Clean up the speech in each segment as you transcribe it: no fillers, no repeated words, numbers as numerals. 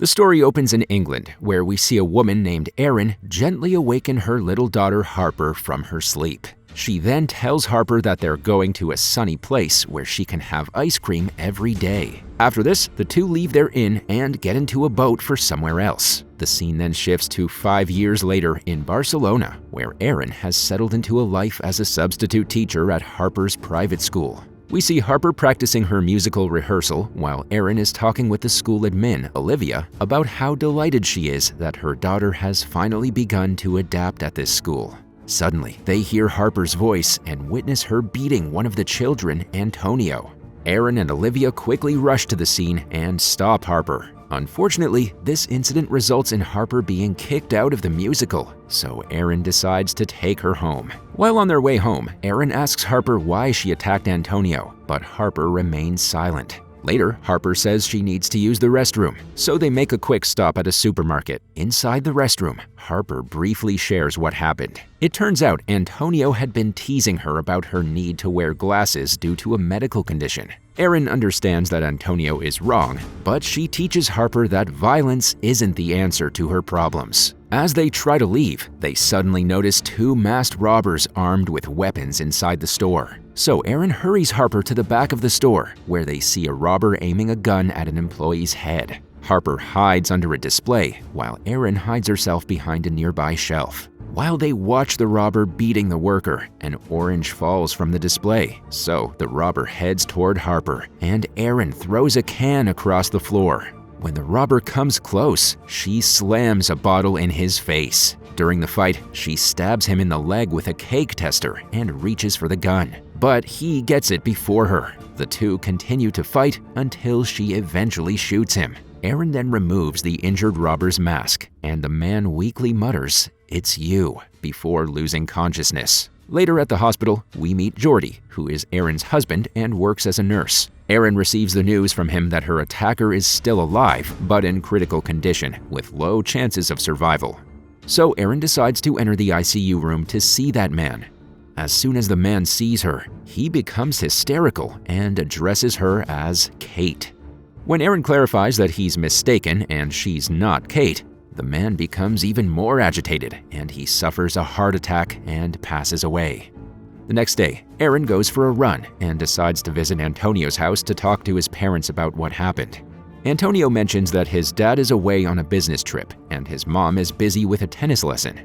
The story opens in England, where we see a woman named Erin gently awaken her little daughter Harper from her sleep. She then tells Harper that they're going to a sunny place where she can have ice cream every day. After this, the two leave their inn and get into a boat for somewhere else. The scene then shifts to 5 years later in Barcelona, where Erin has settled into a life as a substitute teacher at Harper's private school. We see Harper practicing her musical rehearsal while Erin is talking with the school admin, Olivia, about how delighted she is that her daughter has finally begun to adapt at this school. Suddenly, they hear Harper's voice and witness her beating one of the children, Antonio. Erin and Olivia quickly rush to the scene and stop Harper. Unfortunately, this incident results in Harper being kicked out of the musical, so Erin decides to take her home. While on their way home, Erin asks Harper why she attacked Antonio, but Harper remains silent. Later, Harper says she needs to use the restroom, so they make a quick stop at a supermarket. Inside the restroom, Harper briefly shares what happened. It turns out Antonio had been teasing her about her need to wear glasses due to a medical condition. Erin understands that Antonio is wrong, but she teaches Harper that violence isn't the answer to her problems. As they try to leave, they suddenly notice 2 masked robbers armed with weapons inside the store. So Erin hurries Harper to the back of the store, where they see a robber aiming a gun at an employee's head. Harper hides under a display, while Erin hides herself behind a nearby shelf. While they watch the robber beating the worker, an orange falls from the display, so the robber heads toward Harper, and Erin throws a can across the floor. When the robber comes close, she slams a bottle in his face. During the fight, she stabs him in the leg with a cake tester and reaches for the gun, but he gets it before her. The two continue to fight until she eventually shoots him. Erin then removes the injured robber's mask, and the man weakly mutters, "It's you," before losing consciousness. Later at the hospital, we meet Jordy, who is Erin's husband and works as a nurse. Erin receives the news from him that her attacker is still alive, but in critical condition, with low chances of survival. So Erin decides to enter the ICU room to see that man. As soon as the man sees her, he becomes hysterical and addresses her as Kate. When Erin clarifies that he's mistaken and she's not Kate, the man becomes even more agitated and he suffers a heart attack and passes away. The next day, Erin goes for a run and decides to visit Antonio's house to talk to his parents about what happened. Antonio mentions that his dad is away on a business trip and his mom is busy with a tennis lesson.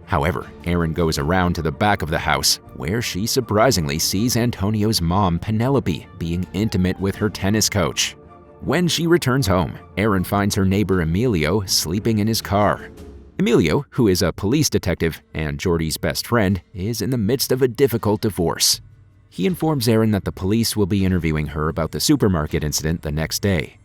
However, Erin goes around to the back of the house, where she surprisingly sees Antonio's mom, Penelope, being intimate with her tennis coach. When she returns home, Erin finds her neighbor Emilio sleeping in his car. Emilio, who is a police detective and Jordy's best friend, is in the midst of a difficult divorce. He informs Erin that the police will be interviewing her about the supermarket incident the next day.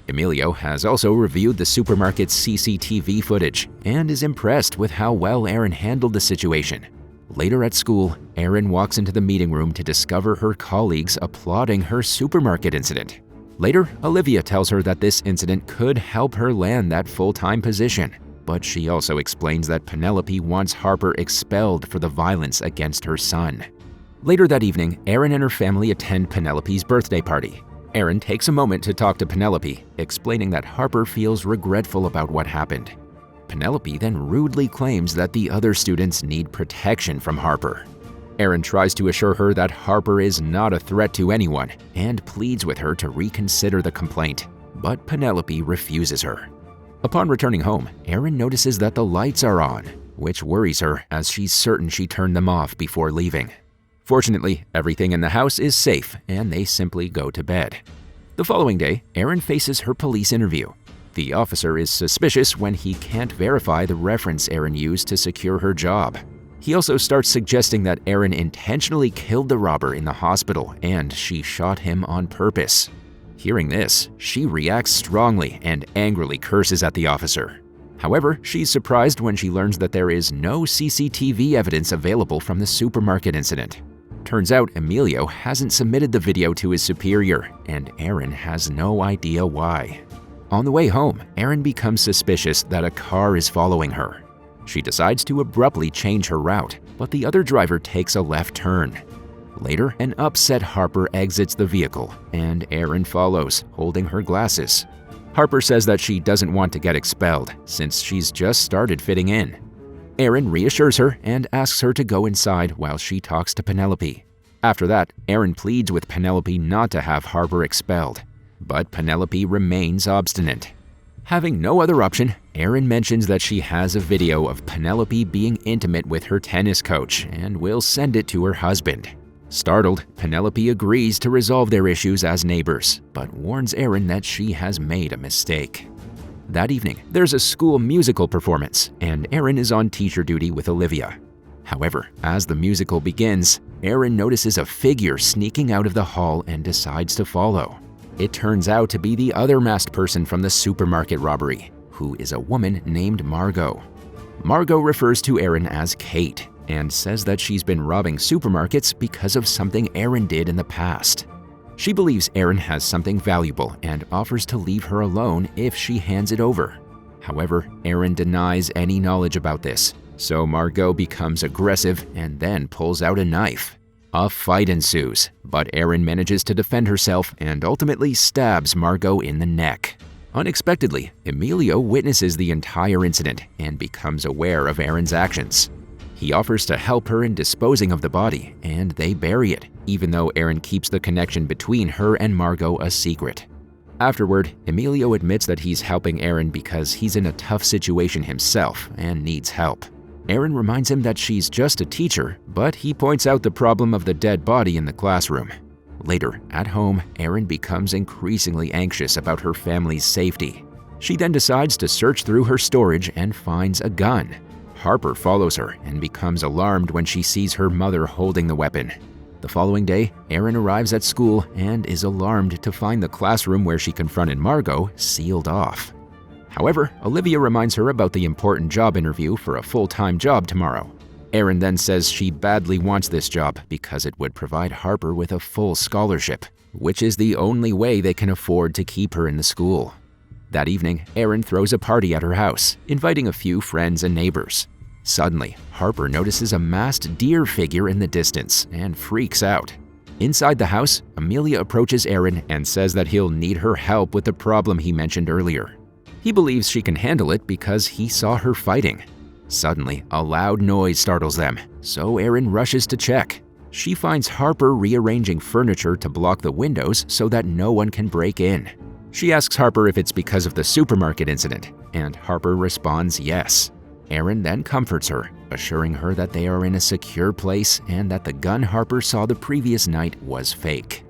Emilio has also reviewed the supermarket's CCTV footage and is impressed with how well Erin handled the situation. Later at school, Erin walks into the meeting room to discover her colleagues applauding her supermarket incident. Later, Olivia tells her that this incident could help her land that full-time position, but she also explains that Penelope wants Harper expelled for the violence against her son. Later that evening, Erin and her family attend Penelope's birthday party. Erin takes a moment to talk to Penelope, explaining that Harper feels regretful about what happened. Penelope then rudely claims that the other students need protection from Harper. Erin tries to assure her that Harper is not a threat to anyone and pleads with her to reconsider the complaint, but Penelope refuses her. Upon returning home, Erin notices that the lights are on, which worries her as she's certain she turned them off before leaving. Fortunately, everything in the house is safe and they simply go to bed. The following day, Erin faces her police interview. The officer is suspicious when he can't verify the reference Erin used to secure her job. He also starts suggesting that Erin intentionally killed the robber in the hospital and she shot him on purpose. Hearing this, she reacts strongly and angrily curses at the officer. However, she's surprised when she learns that there is no CCTV evidence available from the supermarket incident. Turns out Emilio hasn't submitted the video to his superior, and Erin has no idea why. On the way home, Erin becomes suspicious that a car is following her. She decides to abruptly change her route, but the other driver takes a left turn. Later, an upset Harper exits the vehicle, and Erin follows, holding her glasses. Harper says that she doesn't want to get expelled since she's just started fitting in. Erin reassures her and asks her to go inside while she talks to Penelope. After that, Erin pleads with Penelope not to have Harper expelled, but Penelope remains obstinate. Having no other option, Erin mentions that she has a video of Penelope being intimate with her tennis coach and will send it to her husband. Startled, Penelope agrees to resolve their issues as neighbors, but warns Erin that she has made a mistake. That evening, there's a school musical performance, and Erin is on teacher duty with Olivia. However, as the musical begins, Erin notices a figure sneaking out of the hall and decides to follow. It turns out to be the other masked person from the supermarket robbery, who is a woman named Margot. Margot refers to Erin as Kate and says that she's been robbing supermarkets because of something Erin did in the past. She believes Erin has something valuable and offers to leave her alone if she hands it over. However, Erin denies any knowledge about this, so Margot becomes aggressive and then pulls out a knife. A fight ensues, but Erin manages to defend herself and ultimately stabs Margot in the neck. Unexpectedly, Emilio witnesses the entire incident and becomes aware of Erin's actions. He offers to help her in disposing of the body, and they bury it, even though Erin keeps the connection between her and Margot a secret. Afterward, Emilio admits that he's helping Erin because he's in a tough situation himself and needs help. Erin reminds him that she's just a teacher, but he points out the problem of the dead body in the classroom. Later, at home, Erin becomes increasingly anxious about her family's safety. She then decides to search through her storage and finds a gun. Harper follows her and becomes alarmed when she sees her mother holding the weapon. The following day, Erin arrives at school and is alarmed to find the classroom where she confronted Margot sealed off. However, Olivia reminds her about the important job interview for a full-time job tomorrow. Erin then says she badly wants this job because it would provide Harper with a full scholarship, which is the only way they can afford to keep her in the school. That evening, Erin throws a party at her house, inviting a few friends and neighbors. Suddenly, Harper notices a masked deer figure in the distance and freaks out. Inside the house, Emilio approaches Erin and says that he'll need her help with the problem he mentioned earlier. He believes she can handle it because he saw her fighting. Suddenly, a loud noise startles them, so Erin rushes to check. She finds Harper rearranging furniture to block the windows so that no one can break in. She asks Harper if it's because of the supermarket incident, and Harper responds yes. Erin then comforts her, assuring her that they are in a secure place and that the gun Harper saw the previous night was fake.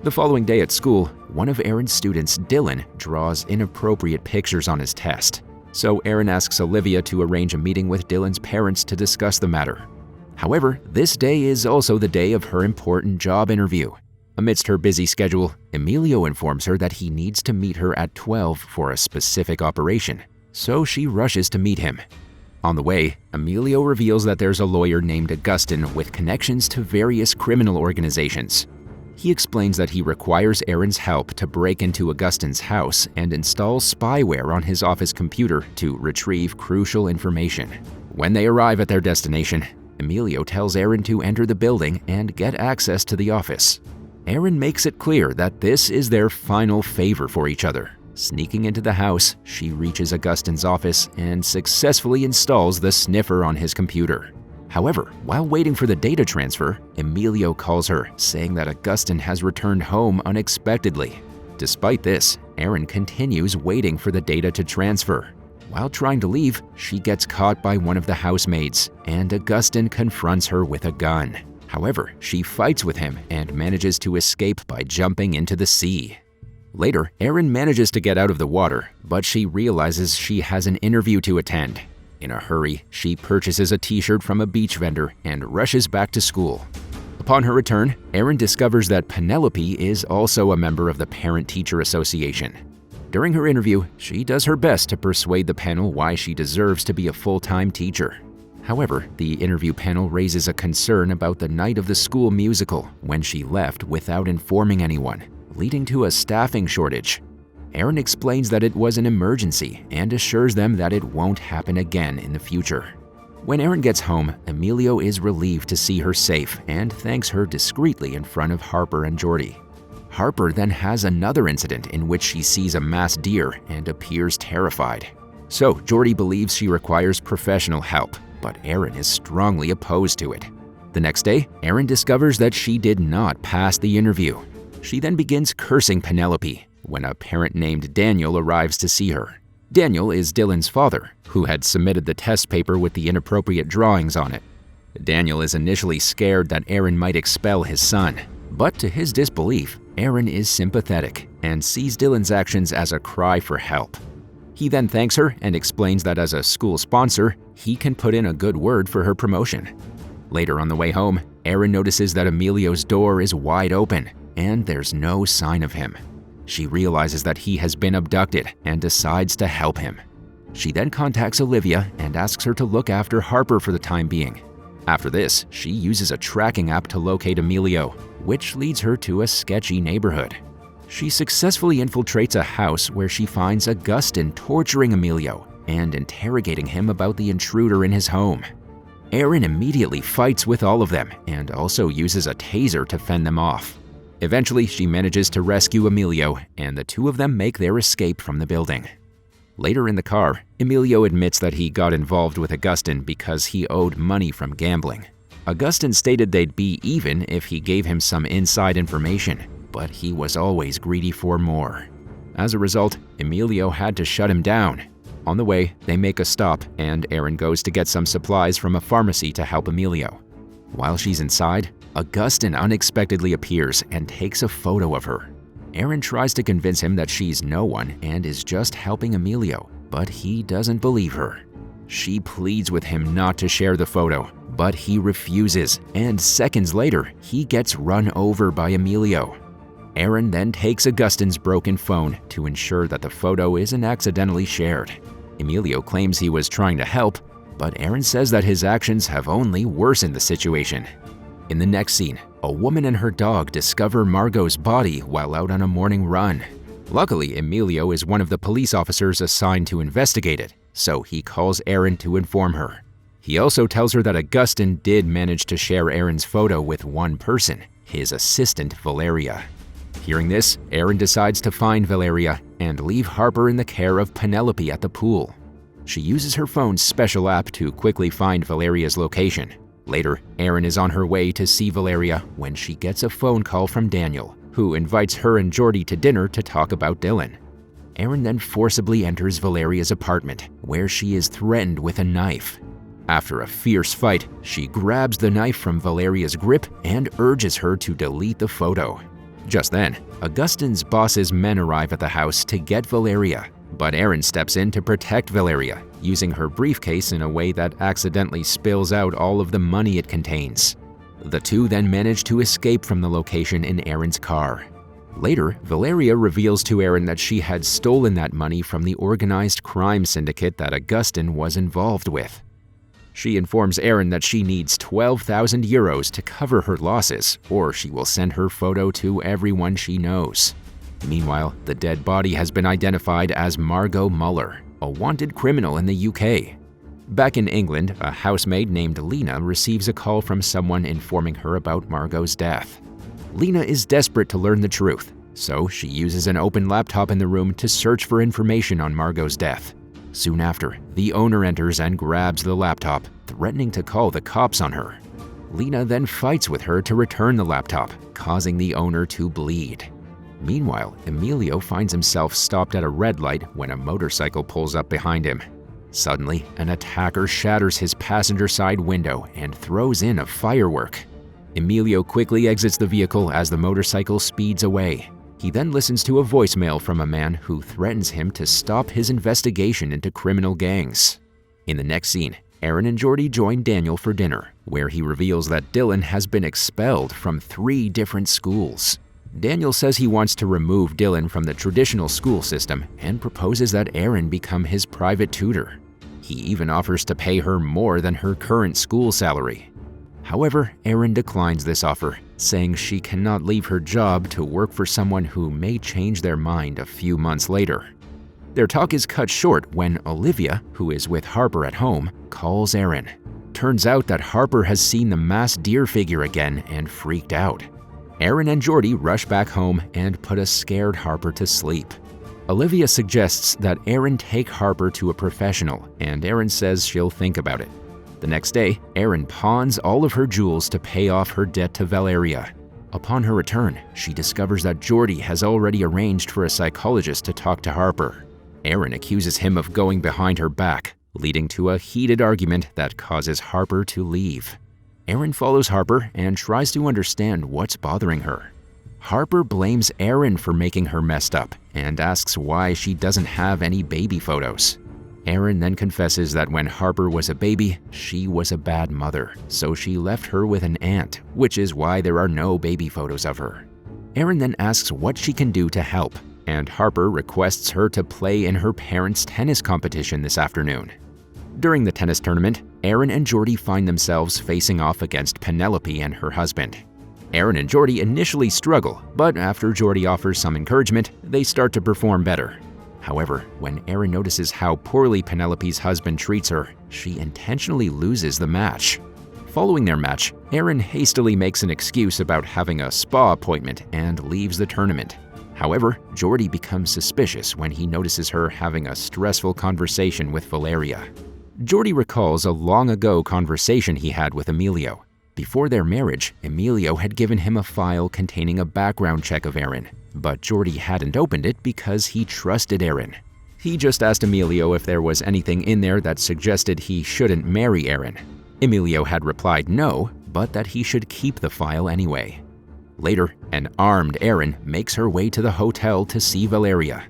The following day at school, one of Erin's students, Dylan, draws inappropriate pictures on his test. So Erin asks Olivia to arrange a meeting with Dylan's parents to discuss the matter. However, this day is also the day of her important job interview. Amidst her busy schedule, Emilio informs her that he needs to meet her at 12 for a specific operation, so she rushes to meet him. On the way, Emilio reveals that there's a lawyer named Augustin with connections to various criminal organizations. He explains that he requires Erin's help to break into Augustin's house and install spyware on his office computer to retrieve crucial information. When they arrive at their destination, Emilio tells Erin to enter the building and get access to the office. Erin makes it clear that this is their final favor for each other. Sneaking into the house, she reaches Augustin's office and successfully installs the sniffer on his computer. However, while waiting for the data transfer, Emilio calls her, saying that Augustin has returned home unexpectedly. Despite this, Erin continues waiting for the data to transfer. While trying to leave, she gets caught by one of the housemaids, and Augustin confronts her with a gun. However, she fights with him and manages to escape by jumping into the sea. Later, Erin manages to get out of the water, but she realizes she has an interview to attend. In a hurry, she purchases a t-shirt from a beach vendor and rushes back to school. Upon her return, Erin discovers that Penelope is also a member of the Parent-Teacher Association. During her interview, she does her best to persuade the panel why she deserves to be a full-time teacher. However, the interview panel raises a concern about the night of the school musical when she left without informing anyone, leading to a staffing shortage. Erin explains that it was an emergency and assures them that it won't happen again in the future. When Erin gets home, Emilio is relieved to see her safe and thanks her discreetly in front of Harper and Jordy. Harper then has another incident in which she sees a masked deer and appears terrified. So Jordy believes she requires professional help, but Erin is strongly opposed to it. The next day, Erin discovers that she did not pass the interview. She then begins cursing Penelope when a parent named Daniel arrives to see her. Daniel is Dylan's father, who had submitted the test paper with the inappropriate drawings on it. Daniel is initially scared that Erin might expel his son, but to his disbelief, Erin is sympathetic and sees Dylan's actions as a cry for help. He then thanks her and explains that as a school sponsor, he can put in a good word for her promotion. Later on the way home, Erin notices that Emilio's door is wide open and there's no sign of him. She realizes that he has been abducted and decides to help him. She then contacts Olivia and asks her to look after Harper for the time being. After this, she uses a tracking app to locate Emilio, which leads her to a sketchy neighborhood. She successfully infiltrates a house where she finds Augustin torturing Emilio and interrogating him about the intruder in his home. Erin immediately fights with all of them and also uses a taser to fend them off. Eventually, she manages to rescue Emilio, and the two of them make their escape from the building. Later in the car, Emilio admits that he got involved with Augustin because he owed money from gambling. Augustin stated they'd be even if he gave him some inside information, but he was always greedy for more. As a result, Emilio had to shut him down. On the way, they make a stop, and Erin goes to get some supplies from a pharmacy to help Emilio. While she's inside, Augustin unexpectedly appears and takes a photo of her. Erin tries to convince him that she's no one and is just helping Emilio, but he doesn't believe her. She pleads with him not to share the photo, but he refuses, and seconds later, he gets run over by Emilio. Erin then takes Augustin's broken phone to ensure that the photo isn't accidentally shared. Emilio claims he was trying to help, but Erin says that his actions have only worsened the situation. In the next scene, a woman and her dog discover Margot's body while out on a morning run. Luckily, Emilio is one of the police officers assigned to investigate it, so he calls Erin to inform her. He also tells her that Augustin did manage to share Erin's photo with one person, his assistant Valeria. Hearing this, Erin decides to find Valeria and leave Harper in the care of Penelope at the pool. She uses her phone's special app to quickly find Valeria's location. Later, Erin is on her way to see Valeria when she gets a phone call from Daniel, who invites her and Jordy to dinner to talk about Dylan. Erin then forcibly enters Valeria's apartment, where she is threatened with a knife. After a fierce fight, she grabs the knife from Valeria's grip and urges her to delete the photo. Just then, Augustin's boss's men arrive at the house to get Valeria, but Erin steps in to protect Valeria, using her briefcase in a way that accidentally spills out all of the money it contains. The two then manage to escape from the location in Erin's car. Later, Valeria reveals to Erin that she had stolen that money from the organized crime syndicate that Augustin was involved with. She informs Erin that she needs 12,000 euros to cover her losses, or she will send her photo to everyone she knows. Meanwhile, the dead body has been identified as Margot Muller, a wanted criminal in the UK. Back in England, a housemaid named Lena receives a call from someone informing her about Margot's death. Lena is desperate to learn the truth, so she uses an open laptop in the room to search for information on Margot's death. Soon after, the owner enters and grabs the laptop, threatening to call the cops on her. Lena then fights with her to return the laptop, causing the owner to bleed. Meanwhile, Emilio finds himself stopped at a red light when a motorcycle pulls up behind him. Suddenly, an attacker shatters his passenger side window and throws in a firework. Emilio quickly exits the vehicle as the motorcycle speeds away. He then listens to a voicemail from a man who threatens him to stop his investigation into criminal gangs. In the next scene, Erin and Jordy join Daniel for dinner, where he reveals that Dylan has been expelled from 3 different schools. Daniel says he wants to remove Dylan from the traditional school system and proposes that Erin become his private tutor. He even offers to pay her more than her current school salary. However, Erin declines this offer, saying she cannot leave her job to work for someone who may change their mind a few months later. Their talk is cut short when Olivia, who is with Harper at home, calls Erin. Turns out that Harper has seen the masked deer figure again and freaked out. Erin and Jordy rush back home and put a scared Harper to sleep. Olivia suggests that Erin take Harper to a professional, and Erin says she'll think about it. The next day, Erin pawns all of her jewels to pay off her debt to Valeria. Upon her return, she discovers that Jordy has already arranged for a psychologist to talk to Harper. Erin accuses him of going behind her back, leading to a heated argument that causes Harper to leave. Erin follows Harper and tries to understand what's bothering her. Harper blames Erin for making her messed up and asks why she doesn't have any baby photos. Erin then confesses that when Harper was a baby, she was a bad mother, so she left her with an aunt, which is why there are no baby photos of her. Erin then asks what she can do to help, and Harper requests her to play in her parents' tennis competition this afternoon. During the tennis tournament, Erin and Jordy find themselves facing off against Penelope and her husband. Erin and Jordy initially struggle, but after Jordy offers some encouragement, they start to perform better. However, when Erin notices how poorly Penelope's husband treats her, she intentionally loses the match. Following their match, Erin hastily makes an excuse about having a spa appointment and leaves the tournament. However, Jordy becomes suspicious when he notices her having a stressful conversation with Valeria. Jordy recalls a long-ago conversation he had with Emilio. Before their marriage, Emilio had given him a file containing a background check of Erin, but Jordy hadn't opened it because he trusted Erin. He just asked Emilio if there was anything in there that suggested he shouldn't marry Erin. Emilio had replied no, but that he should keep the file anyway. Later, an armed Erin makes her way to the hotel to see Valeria.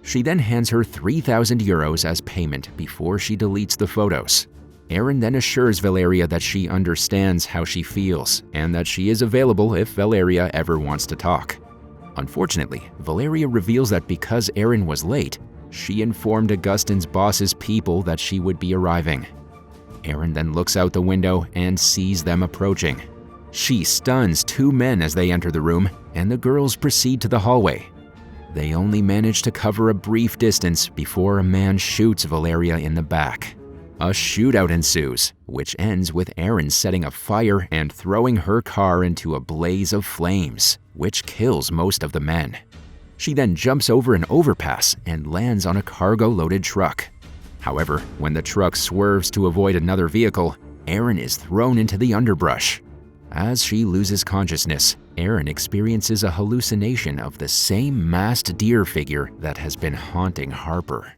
She then hands her 3,000 euros as payment before she deletes the photos. Erin then assures Valeria that she understands how she feels and that she is available if Valeria ever wants to talk. Unfortunately, Valeria reveals that because Erin was late, she informed Augustin's boss's people that she would be arriving. Erin then looks out the window and sees them approaching. She stuns two men as they enter the room, and the girls proceed to the hallway. They only manage to cover a brief distance before a man shoots Valeria in the back. A shootout ensues, which ends with Erin setting a fire and throwing her car into a blaze of flames, which kills most of the men. She then jumps over an overpass and lands on a cargo-loaded truck. However, when the truck swerves to avoid another vehicle, Erin is thrown into the underbrush. As she loses consciousness, Erin experiences a hallucination of the same masked deer figure that has been haunting Harper.